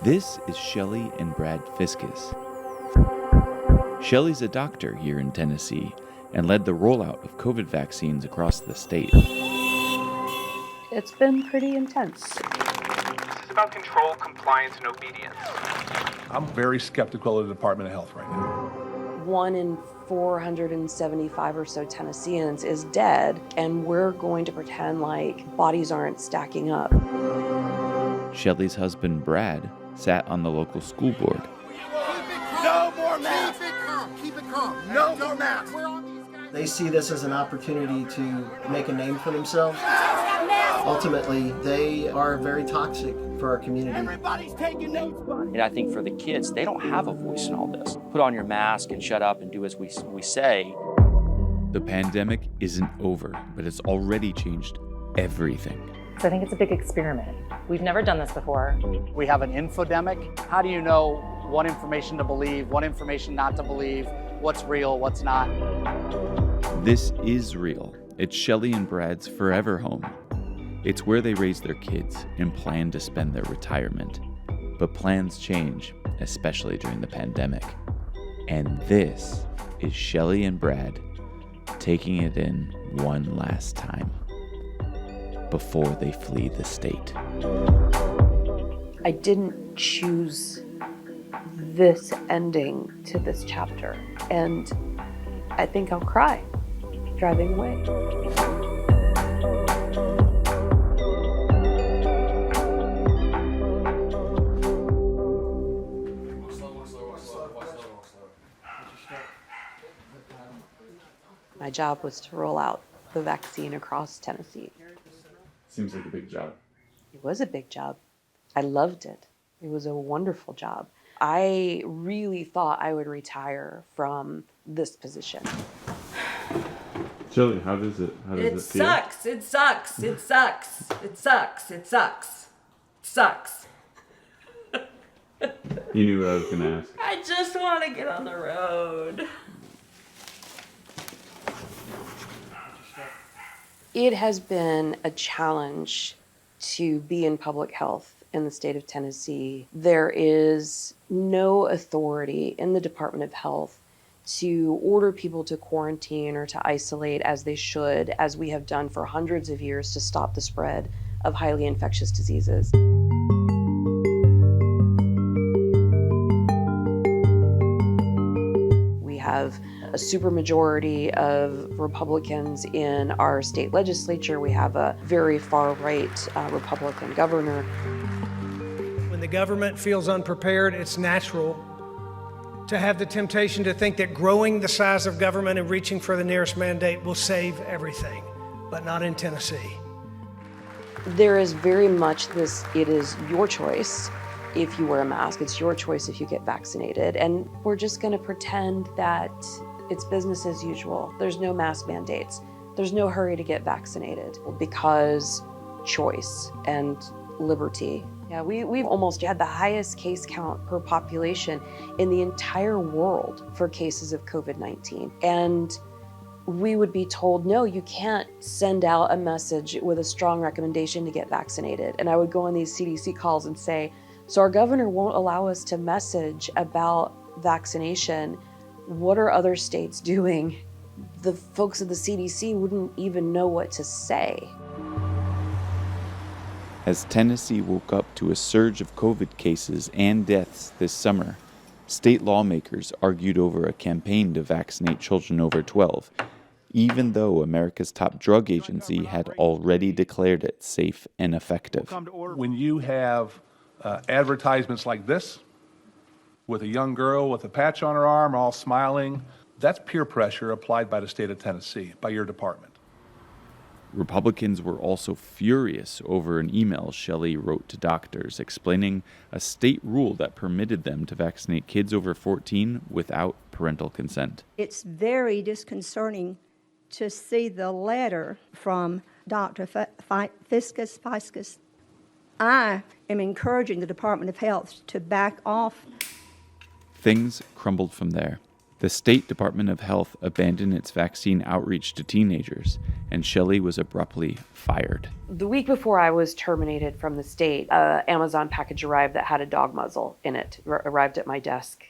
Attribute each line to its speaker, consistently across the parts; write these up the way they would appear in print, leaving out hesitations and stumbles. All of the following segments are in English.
Speaker 1: This is Shelley and Brad Fiscus. Shelley's a doctor here in Tennessee and led the rollout of COVID vaccines across the state.
Speaker 2: It's been pretty intense.
Speaker 3: This is about control, compliance, and obedience.
Speaker 4: I'm very skeptical of the Department of Health right now.
Speaker 2: 1 in 475 or so Tennesseans is dead, and we're going to pretend like bodies aren't stacking up.
Speaker 1: Shelley's husband, Brad, sat on the local school board.
Speaker 5: No more masks!
Speaker 6: Keep it calm.
Speaker 5: No more masks!
Speaker 7: They see this as an opportunity to make a name for themselves. Ultimately, they are very toxic for our community.
Speaker 5: Everybody's taking notes.
Speaker 8: And I think for the kids, they don't have a voice in all this. Put on your mask and shut up and do as we say.
Speaker 1: The pandemic isn't over, but it's already changed everything.
Speaker 9: So I think it's a big experiment. We've never done this before.
Speaker 10: We have an infodemic. How do you know what information to believe, what information not to believe, what's real, what's not?
Speaker 1: This is real. It's Shelley and Brad's forever home. It's where they raise their kids and plan to spend their retirement. But plans change, especially during the pandemic. And this is Shelley and Brad taking it in one last time before they flee the state.
Speaker 2: I didn't choose this ending to this chapter, and I think I'll cry driving away. My job was to roll out the vaccine across Tennessee.
Speaker 1: Seems like a big job.
Speaker 2: It was a big job. I loved it. It was a wonderful job. I really thought I would retire from this position.
Speaker 1: Shelley, how does it feel?
Speaker 11: It sucks. It sucks. It sucks. It sucks. It sucks. It sucks.
Speaker 1: You knew what I was going to ask.
Speaker 11: I just want to get on the road.
Speaker 2: It has been a challenge to be in public health in the state of Tennessee. There is no authority in the Department of Health to order people to quarantine or to isolate as they should, as we have done for hundreds of years to stop the spread of highly infectious diseases. We have a supermajority of Republicans in our state legislature. We have a very far-right Republican governor.
Speaker 12: When the government feels unprepared, it's natural to have the temptation to think that growing the size of government and reaching for the nearest mandate will save everything, but not in Tennessee.
Speaker 2: There is very much this, it is your choice if you wear a mask, it's your choice if you get vaccinated, and we're just gonna pretend that it's business as usual. There's no mask mandates. There's no hurry to get vaccinated because choice and liberty. Yeah, we've almost had the highest case count per population in the entire world for cases of COVID-19. And we would be told, no, you can't send out a message with a strong recommendation to get vaccinated. And I would go on these CDC calls and say, so our governor won't allow us to message about vaccination. What are other states doing? The folks at the CDC wouldn't even know what to say.
Speaker 1: As Tennessee woke up to a surge of COVID cases and deaths this summer, state lawmakers argued over a campaign to vaccinate children over 12, even though America's top drug agency had already declared it safe and effective.
Speaker 4: When you have advertisements like this, with a young girl with a patch on her arm, all smiling, that's peer pressure applied by the state of Tennessee, by your department.
Speaker 1: Republicans were also furious over an email Shelley wrote to doctors explaining a state rule that permitted them to vaccinate kids over 14 without parental consent.
Speaker 13: It's very disconcerting to see the letter from Dr. Fiscus. I am encouraging the Department of Health to back off.
Speaker 1: Things crumbled from there. The State Department of Health abandoned its vaccine outreach to teenagers, and Shelley was abruptly fired.
Speaker 2: The week before I was terminated from the state, an Amazon package arrived that had a dog muzzle in it, arrived at my desk.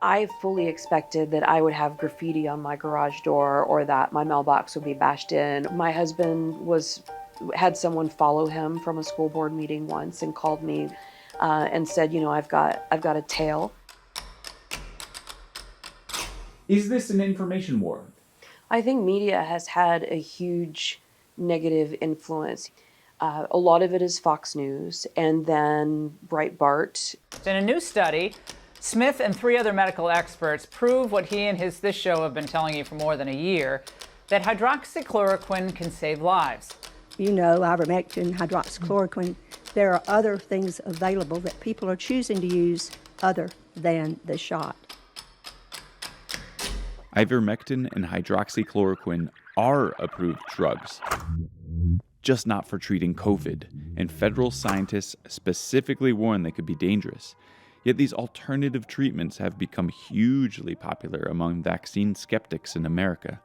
Speaker 2: I fully expected that I would have graffiti on my garage door or that my mailbox would be bashed in. My husband had someone follow him from a school board meeting once and called me and said, I've got a tail.
Speaker 1: Is this an information war?
Speaker 2: I think media has had a huge negative influence. A lot of it is Fox News and then Breitbart.
Speaker 6: In a new study, Smith and 3 other medical experts prove what he and this show have been telling you for more than a year, that hydroxychloroquine can save lives.
Speaker 13: Ivermectin, hydroxychloroquine, there are other things available that people are choosing to use other than the shot.
Speaker 1: Ivermectin and hydroxychloroquine are approved drugs, just not for treating COVID, and federal scientists specifically warn they could be dangerous. Yet these alternative treatments have become hugely popular among vaccine skeptics in America.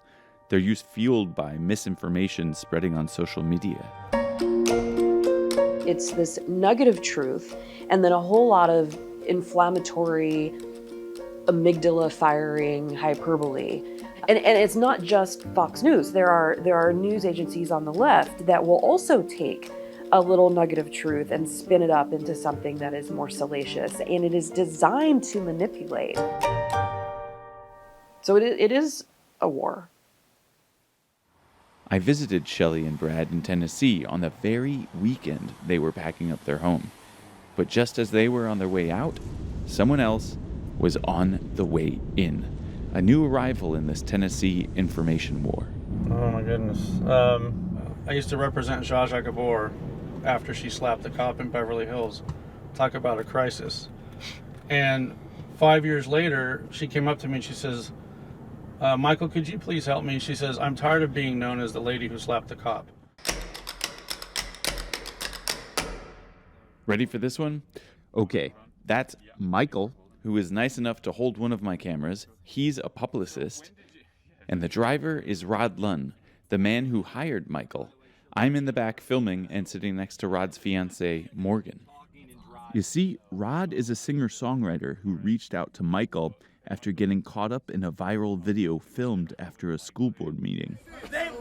Speaker 1: Their use fueled by misinformation spreading on social media.
Speaker 2: It's this nugget of truth and then a whole lot of inflammatory, amygdala-firing hyperbole. And it's not just Fox News. There are news agencies on the left that will also take a little nugget of truth and spin it up into something that is more salacious, and it is designed to manipulate. So it is a war.
Speaker 1: I visited Shelley and Brad in Tennessee on the very weekend they were packing up their home. But just as they were on their way out, someone else was on the way in. A new arrival in this Tennessee information war.
Speaker 14: Oh my goodness. I used to represent Zsa Zsa Gabor after she slapped the cop in Beverly Hills. Talk about a crisis. And 5 years later, she came up to me and she says, Michael, could you please help me? She says, I'm tired of being known as the lady who slapped the cop.
Speaker 1: Ready for this one? Okay, that's Michael, who is nice enough to hold one of my cameras. He's a publicist. And the driver is Rod Lunn, the man who hired Michael. I'm in the back filming and sitting next to Rod's fiancée, Morgan. You see, Rod is a singer-songwriter who reached out to Michael after getting caught up in a viral video filmed after a school board meeting.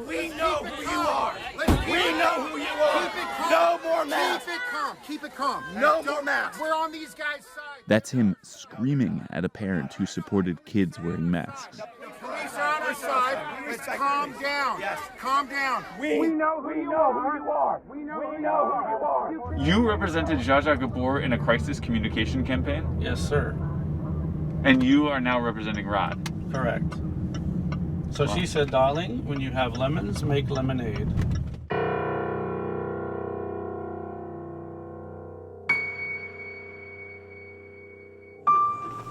Speaker 5: We know who you are. We know who you are. No more masks. Keep it calm. No more masks. We're on these guys' side.
Speaker 1: That's him screaming at a parent who supported kids wearing masks.
Speaker 5: Police are on our side. Let's calm down. Yes. Calm down. We know who you are. We know who you are.
Speaker 1: You represented Zsa Zsa Gabor in a crisis communication campaign?
Speaker 14: Yes, sir.
Speaker 1: And you are now representing Rod?
Speaker 14: Correct. So she said, darling, when you have lemons, make lemonade.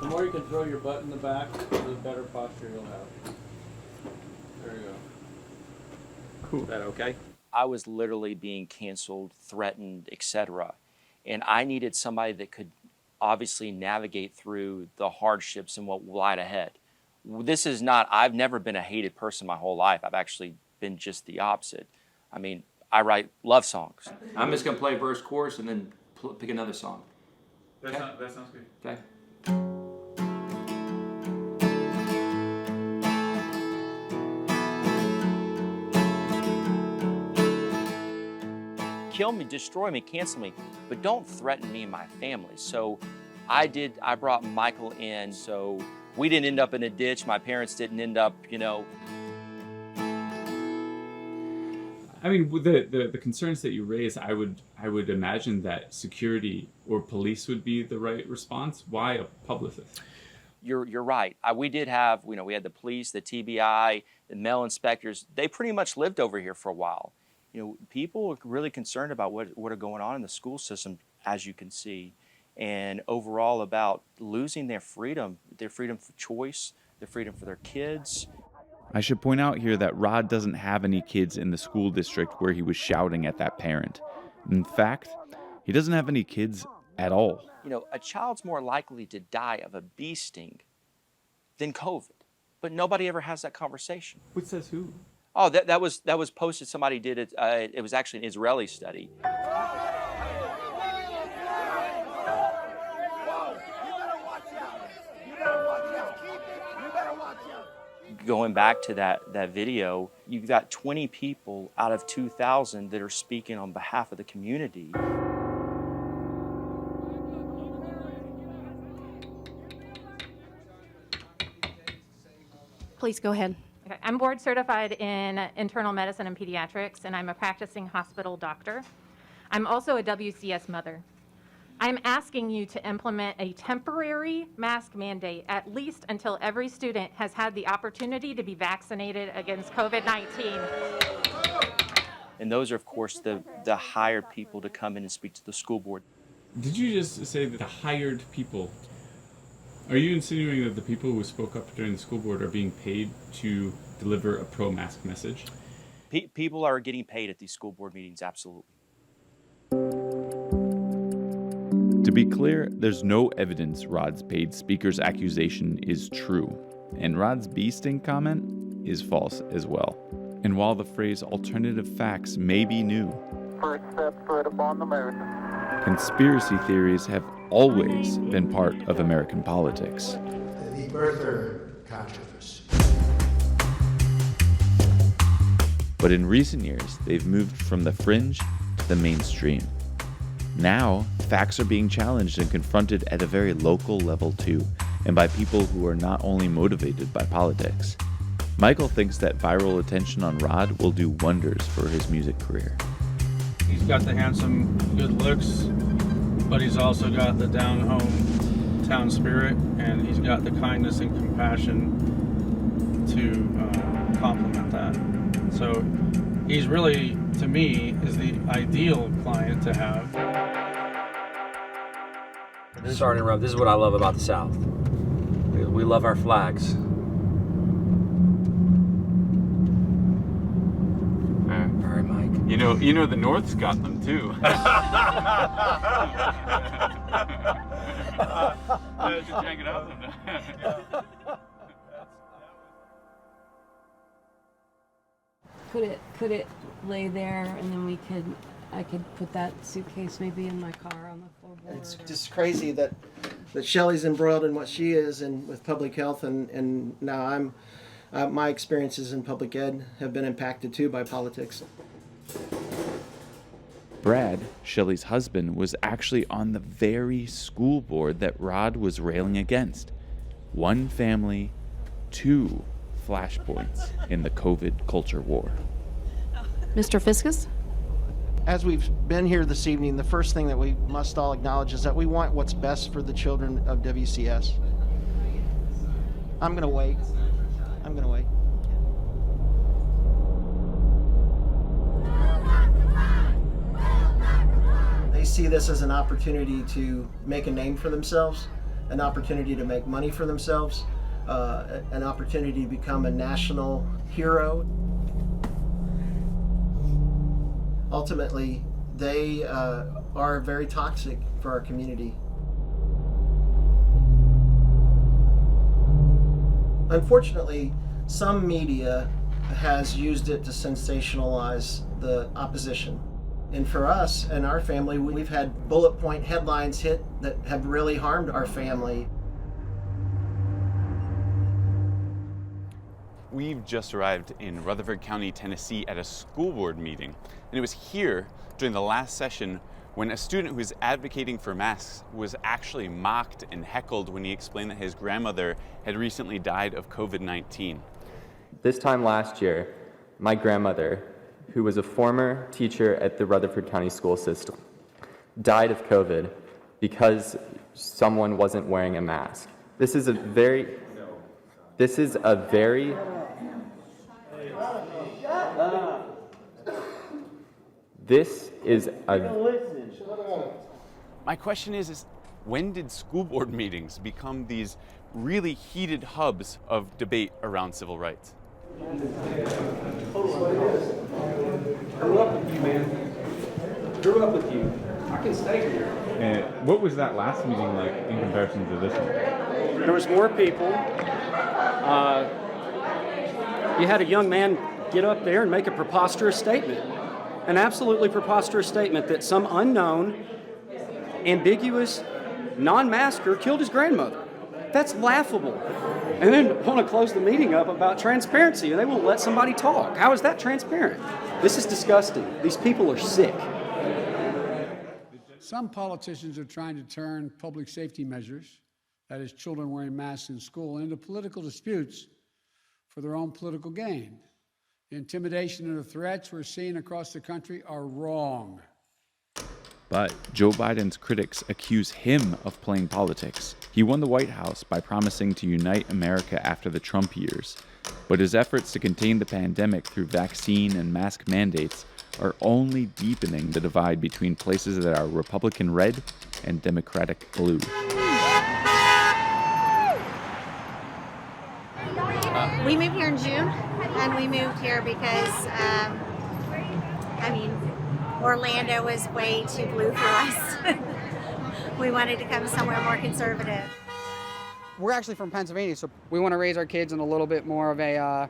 Speaker 14: The more you can throw your butt in the back, the better posture you'll have. There you go.
Speaker 8: Cool. Is that okay? I was literally being canceled, threatened, etc. And I needed somebody that could obviously navigate through the hardships and what lied ahead. This is not, I've never been a hated person my whole life. I've actually been just the opposite. I mean, I write love songs. I'm just going to play verse, chorus, and then pick another song.
Speaker 14: That sounds good.
Speaker 8: Okay. Kill me, destroy me, cancel me, but don't threaten me and my family. So I brought Michael in, so we didn't end up in a ditch. My parents didn't end up,
Speaker 15: I mean, with the concerns that you raise, I would imagine that security or police would be the right response. Why a publicist?
Speaker 8: You're right. We did have, we had the police, the TBI, the mail inspectors. They pretty much lived over here for a while. People are really concerned about what are going on in the school system, as you can see, and overall about losing their freedom for choice, their freedom for their kids.
Speaker 1: I should point out here that Rod doesn't have any kids in the school district where he was shouting at that parent. In fact, he doesn't have any kids at all.
Speaker 8: You know, a child's more likely to die of a bee sting than COVID, but nobody ever has that conversation.
Speaker 15: Which says who?
Speaker 8: Oh, that was posted. Somebody did it. It was actually an Israeli study. Going back to that video, you've got 20 people out of 2,000 that are speaking on behalf of the community.
Speaker 16: Please go ahead.
Speaker 9: Okay. I'm board certified in internal medicine and pediatrics, and I'm a practicing hospital doctor. I'm also a WCS mother. I'm asking you to implement a temporary mask mandate, at least until every student has had the opportunity to be vaccinated against COVID-19.
Speaker 8: And those are, of course, the hired people to come in and speak to the school board.
Speaker 15: Did you just say that the hired people? Are you insinuating that the people who spoke up during the school board are being paid to deliver a pro-mask message?
Speaker 8: People are getting paid at these school board meetings, absolutely.
Speaker 1: To be clear, there's no evidence Rod's paid speaker's accusation is true, and Rod's bee sting comment is false as well. And while the phrase alternative facts may be new,
Speaker 5: First step foot upon the moon.
Speaker 1: conspiracy theories have always been part of American politics.
Speaker 5: The birther controversy.
Speaker 1: But in recent years, they've moved from the fringe to the mainstream. Now, facts are being challenged and confronted at a very local level too, and by people who are not only motivated by politics. Michael thinks that viral attention on Rod will do wonders for his music career.
Speaker 14: He's got the handsome, good looks, but he's also got the down-home town spirit, and he's got the kindness and compassion to complement that. So he's really, to me, is the ideal client to have.
Speaker 17: Sorry to interrupt. This is what I love about the South. We love our flags. All right, Mike.
Speaker 15: You know the North's got them too. Just check it out sometime.
Speaker 2: Could it lay there, and then I could put that suitcase maybe in my car on the floorboard?
Speaker 7: It's just crazy that Shelley's embroiled in what she is and with public health, and now my experiences in public ed have been impacted too by politics.
Speaker 1: Brad, Shelley's husband, was actually on the very school board that Rod was railing against. One family, two flashpoints in the COVID culture war.
Speaker 16: Mr. Fiscus?
Speaker 7: As we've been here this evening, the first thing that we must all acknowledge is that we want what's best for the children of WCS. I'm going to wait. They see this as an opportunity to make a name for themselves, an opportunity to make money for themselves, an opportunity to become a national hero. Ultimately, they are very toxic for our community. Unfortunately, some media has used it to sensationalize the opposition. And for us and our family, we've had bullet point headlines hit that have really harmed our family.
Speaker 1: We've just arrived in Rutherford County, Tennessee at a school board meeting. And it was here during the last session when a student who was advocating for masks was actually mocked and heckled when he explained that his grandmother had recently died of COVID-19.
Speaker 18: This time last year, my grandmother, who was a former teacher at the Rutherford County school system, died of COVID because someone wasn't wearing a mask. This is a very
Speaker 1: My question is when did school board meetings become these really heated hubs of debate around civil rights?
Speaker 19: Grew up with you, man. Grew up with you.
Speaker 14: I can stay here.
Speaker 15: And what was that last meeting like in comparison to this one?
Speaker 19: There was more people. You had a young man get up there and make a preposterous statement. An absolutely preposterous statement that some unknown, ambiguous, non-masker killed his grandmother. That's laughable. And then want to close the meeting up about transparency, and they won't let somebody talk. How is that transparent? This is disgusting. These people are sick.
Speaker 20: Some politicians are trying to turn public safety measures, that is children wearing masks in school, into political disputes for their own political gain. The intimidation and the threats we're seeing across the country are wrong.
Speaker 1: But Joe Biden's critics accuse him of playing politics. He won the White House by promising to unite America after the Trump years. But his efforts to contain the pandemic through vaccine and mask mandates are only deepening the divide between places that are Republican red and Democratic blue.
Speaker 21: We moved here in June, and we moved here because, Orlando was way too blue for us. We wanted to come somewhere more conservative.
Speaker 22: We're actually from Pennsylvania, so we want to raise our kids in a little bit more of a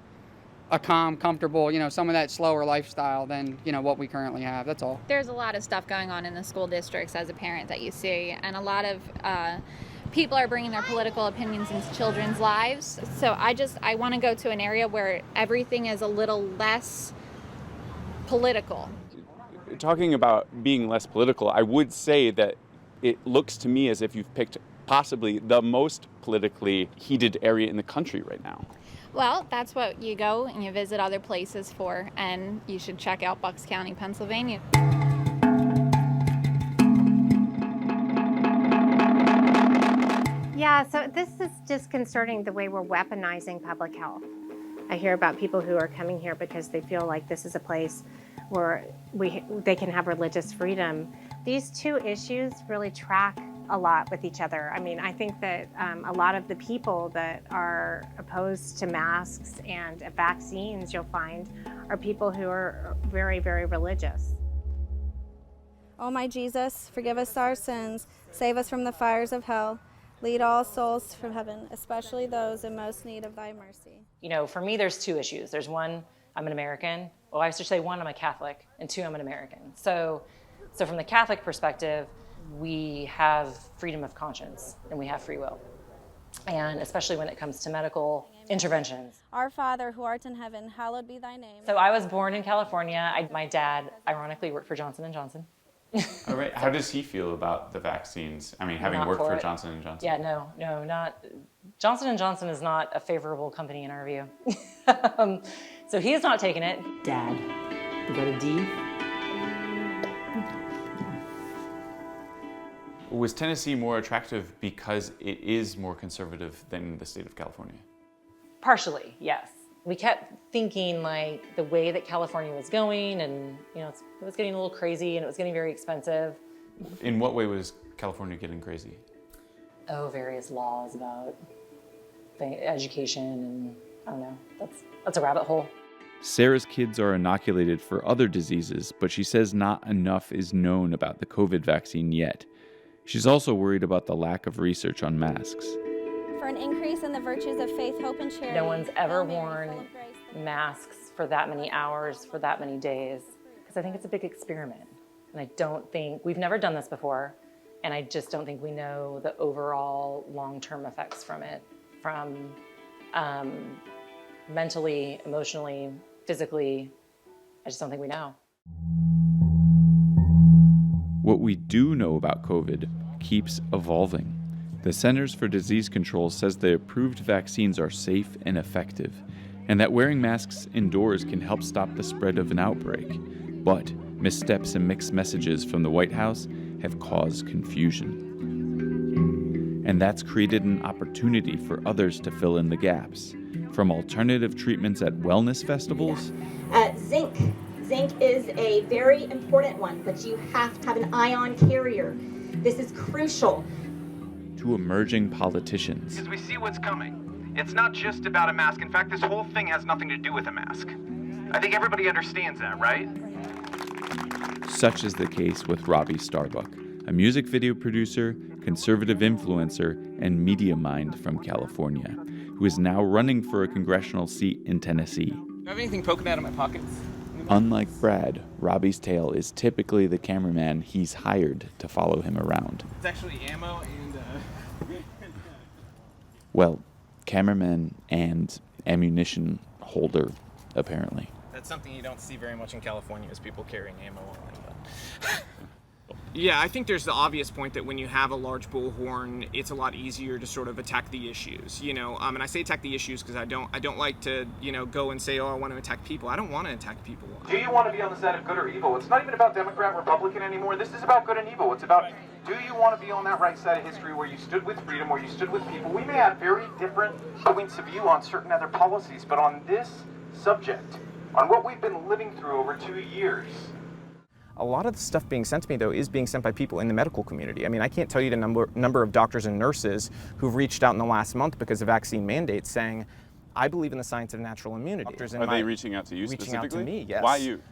Speaker 22: calm, comfortable, some of that slower lifestyle than, what we currently have. That's all.
Speaker 23: There's a lot of stuff going on in the school districts as a parent that you see, and a lot of people are bringing their political opinions into children's lives. So I want to go to an area where everything is a little less political.
Speaker 1: Talking about being less political, I would say that it looks to me as if you've picked possibly the most politically heated area in the country right now.
Speaker 23: Well, that's what you go and you visit other places for, and you should check out Bucks County, Pennsylvania.
Speaker 24: Yeah, so this is disconcerting the way we're weaponizing public health. I hear about people who are coming here because they feel like this is a place where they can have religious freedom. These two issues really track a lot with each other. I think that a lot of the people that are opposed to masks and vaccines, you'll find, are people who are very, very religious.
Speaker 25: Oh my Jesus, forgive us our sins, save us from the fires of hell, lead all souls from heaven, especially those in most need of thy mercy.
Speaker 26: For me, there's two issues. There's one, I'm an American. Well, I should say one, I'm a Catholic, and two, I'm an American. So from the Catholic perspective, we have freedom of conscience and we have free will. And especially when it comes to medical interventions.
Speaker 25: Our Father who art in heaven, hallowed be thy name.
Speaker 26: So I was born in California. My dad, ironically, worked for Johnson & Johnson.
Speaker 15: All right. How does he feel about the vaccines? Having worked for Johnson & Johnson.
Speaker 26: Yeah, no, not. Johnson & Johnson is not a favorable company in our view. So he has not taken it. Dad, you got a D?
Speaker 15: Was Tennessee more attractive because it is more conservative than the state of California?
Speaker 26: Partially, yes. We kept thinking like the way that California was going, and it was getting a little crazy and it was getting very expensive.
Speaker 15: In what way was California getting crazy?
Speaker 26: Various laws about education, and I don't know. That's a rabbit hole.
Speaker 1: Sarah's kids are inoculated for other diseases, but she says not enough is known about the COVID vaccine yet. She's also worried about the lack of research on masks.
Speaker 25: For an increase in the virtues of faith, hope, and charity.
Speaker 26: No one's ever worn masks for that many hours, for that many days, because I think it's a big experiment. And I don't think, we've never done this before, and I just don't think we know the overall long-term effects from it, from mentally, emotionally, physically. I just don't think we know.
Speaker 1: What we do know about COVID keeps evolving. The Centers for Disease Control says the approved vaccines are safe and effective, and that wearing masks indoors can help stop the spread of an outbreak. But missteps and mixed messages from the White House have caused confusion. And that's created an opportunity for others to fill in the gaps, from alternative treatments at wellness festivals.
Speaker 27: Zinc. Zinc is a very important one, but you have to have an ion carrier. This is crucial.
Speaker 1: To emerging politicians.
Speaker 3: Because we see what's coming. It's not just about a mask. In fact, this whole thing has nothing to do with a mask. I think everybody understands that, right?
Speaker 1: Such is the case with Robbie Starbuck, a music video producer, conservative influencer, and media mind from California, who is now running for a congressional seat in Tennessee.
Speaker 3: Do I have anything poking out of my pockets?
Speaker 1: Unlike Brad, Robbie's tale is typically the cameraman he's hired to follow him around.
Speaker 3: It's actually ammo and
Speaker 1: Well, cameraman and ammunition holder, apparently.
Speaker 3: That's something you don't see very much in California, is people carrying ammo on them. Yeah, I think there's the obvious point that when you have a large bullhorn, it's a lot easier to sort of attack the issues, you know. And I say attack the issues because I don't like to, you know, go and say, oh, I want to attack people. I don't want to attack people.
Speaker 4: Do you want to be on the side of good or evil? It's not even about Democrat, Republican anymore. This is about good and evil. It's about, do you want to be on that right side of history where you stood with freedom, where you stood with people? We may have very different points of view on certain other policies, but on this subject, on what we've been living through over 2 years.
Speaker 3: A lot of the stuff being sent to me, though, is being sent by people in the medical community. I mean, I can't tell you the number of doctors and nurses who've reached out in the last month because of vaccine mandates saying, I believe in the science of natural immunity.
Speaker 6: Are they reaching out to you
Speaker 3: specifically?
Speaker 6: specifically?
Speaker 3: Reaching out to me, yes.
Speaker 6: Why you?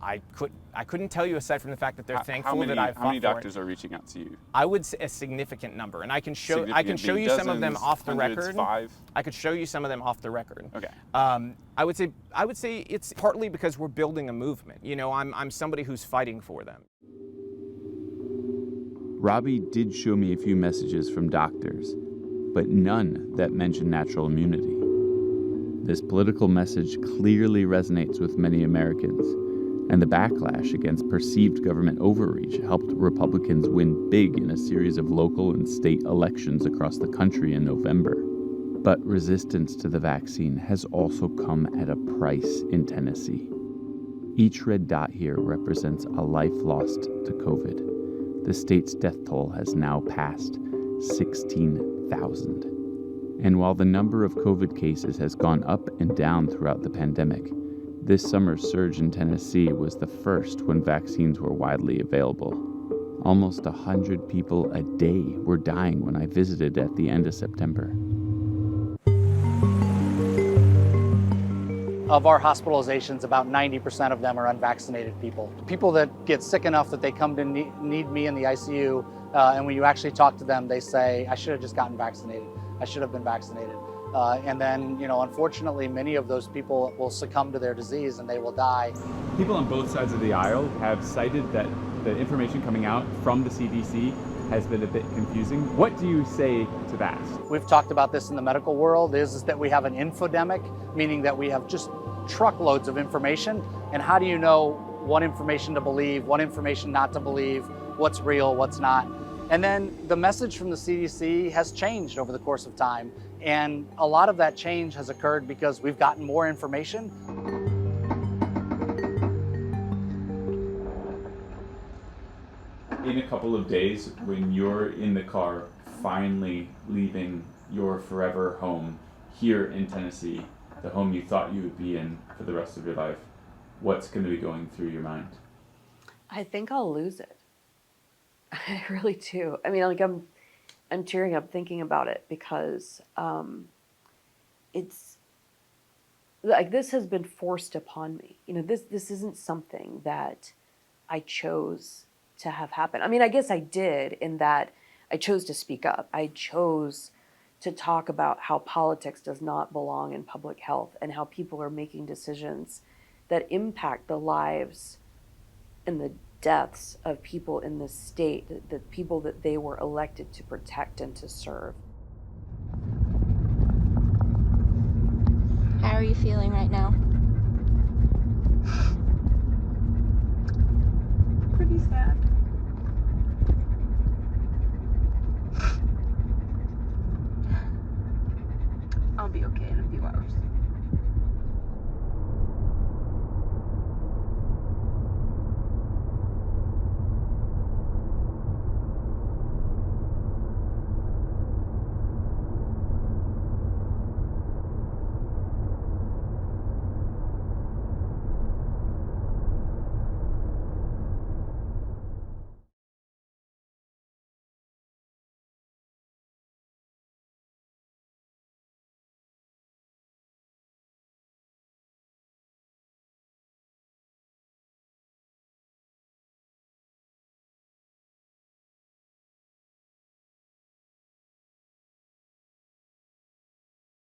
Speaker 3: I couldn't tell you, aside from the fact that they're thankful that I fought for it.
Speaker 6: How many doctors are reaching out to you?
Speaker 3: I would say a significant number, and I can show you some of them off the record. 5? I could show you some of them off the record.
Speaker 6: Okay.
Speaker 3: I would say it's partly because we're building a movement. You know, I'm somebody who's fighting for them.
Speaker 1: Robbie did show me a few messages from doctors, but none that mention natural immunity. This political message clearly resonates with many Americans, and the backlash against perceived government overreach helped Republicans win big in a series of local and state elections across the country in November. But resistance to the vaccine has also come at a price in Tennessee. Each red dot here represents a life lost to COVID. The state's death toll has now passed 16,000. And while the number of COVID cases has gone up and down throughout the pandemic, this summer's surge in Tennessee was the first when vaccines were widely available. Almost 100 people a day were dying when I visited at the end of September.
Speaker 9: Of our hospitalizations, about 90% of them are unvaccinated people. People that get sick enough that they come to need me in the ICU, and when you actually talk to them, they say, I should have just gotten vaccinated. I should have been vaccinated. And then, you know, unfortunately, many of those people will succumb to their disease and they will die.
Speaker 15: People on both sides of the aisle have cited that the information coming out from the CDC has been a bit confusing. What do you say to that?
Speaker 9: We've talked about this in the medical world, is that we have an infodemic, meaning that we have just truckloads of information. And how do you know what information to believe, what information not to believe, what's real, what's not? And then the message from the CDC has changed over the course of time. And a lot of that change has occurred because we've gotten more information.
Speaker 15: In a couple of days, when you're in the car, finally leaving your forever home here in Tennessee, the home you thought you would be in for the rest of your life, what's going to be going through your mind?
Speaker 2: I think I'll lose it. I really do. I mean, like I'm tearing up thinking about it because it's like this has been forced upon me. You know, this isn't something that I chose to have happen. I mean, I guess I did in that I chose to speak up. I chose to talk about how politics does not belong in public health and how people are making decisions that impact the lives and the deaths of people in this state, the people that they were elected to protect and to serve.
Speaker 25: How are you feeling right now?
Speaker 10: Pretty sad.